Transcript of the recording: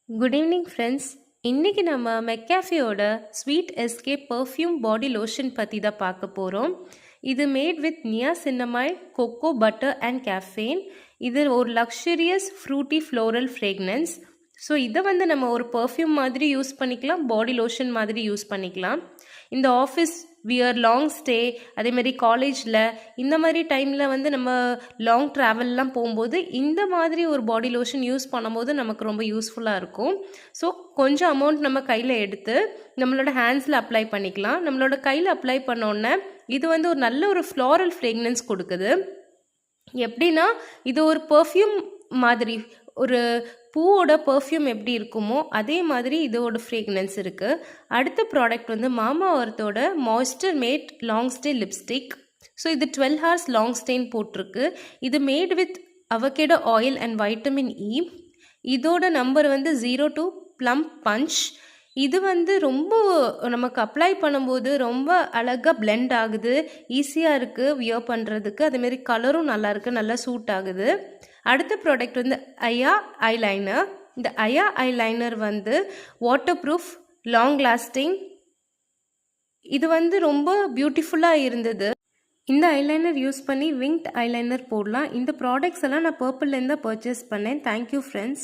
Good evening friends. இன்றைக்கி நம்ம மெக்காஃபியோட sweet escape perfume body lotion பற்றி தான் பார்க்க போகிறோம். இது made with niacinamide, cocoa butter and caffeine. இது ஒரு luxurious fruity floral fragrance. So இதை நம்ம ஒரு பர்ஃப்யூம் மாதிரி யூஸ் பண்ணிக்கலாம், பாடி லோஷன் மாதிரி யூஸ் பண்ணிக்கலாம். இந்த ஆஃபீஸ் வியர், லாங் ஸ்டே, அதேமாதிரி காலேஜில் இந்த மாதிரி டைமில் நம்ம லாங் ட்ராவல்லாம் போகும்போது இந்த மாதிரி ஒரு பாடி லோஷன் யூஸ் பண்ணும்போது நமக்கு ரொம்ப யூஸ்ஃபுல்லாக இருக்கும். ஸோ கொஞ்சம் அமௌண்ட் நம்ம கையில் எடுத்து நம்மளோட ஹேண்ட்ஸில் அப்ளை பண்ணிக்கலாம். நம்மளோட கையில் அப்ளை பண்ணோன்னே இது ஒரு நல்ல ஒரு ஃப்ளாரல் ஃப்ரேக்னன்ஸ் கொடுக்குது. எப்படின்னா இது ஒரு பர்ஃப்யூம் மாதிரி, ஒரு பூவோட பர்ஃப்யூம் எப்படி இருக்குமோ அதே மாதிரி இதோட ஃப்ரேக்னன்ஸ் இருக்குது. அடுத்த ப்ராடக்ட் மாமா அர்த்தோட moisture matte long stay lipstick. So இது 12 hours லாங் ஸ்டேன் போட்டிருக்கு. இது made with avocado oil and vitamin E. இதோட நம்பர் 02 ப்ளம் பஞ்ச். இது ரொம்ப நமக்கு அப்ளை பண்ணும்போது ரொம்ப அழகாக பிளெண்ட் ஆகுது, ஈஸியாக இருக்குது வியர் பண்ணுறதுக்கு. அதேமாரி கலரும் நல்லாயிருக்கு, நல்லா சூட் ஆகுது. அடுத்த ப்ராடக்ட் ஐயா ஐலைனர். இந்த ஐயா eyeliner water proof, long lasting. இது ரொம்ப பியூட்டிஃபுல்லாக இருந்தது. இந்த ஐலைனர் யூஸ் பண்ணி விங்ட் ஐலைனர் போடலாம். இந்த ப்ராடக்ட்ஸ் எல்லாம் நான் பர்பிள்லேருந்து தான் பர்ச்சேஸ் பண்ணேன். Thank you friends.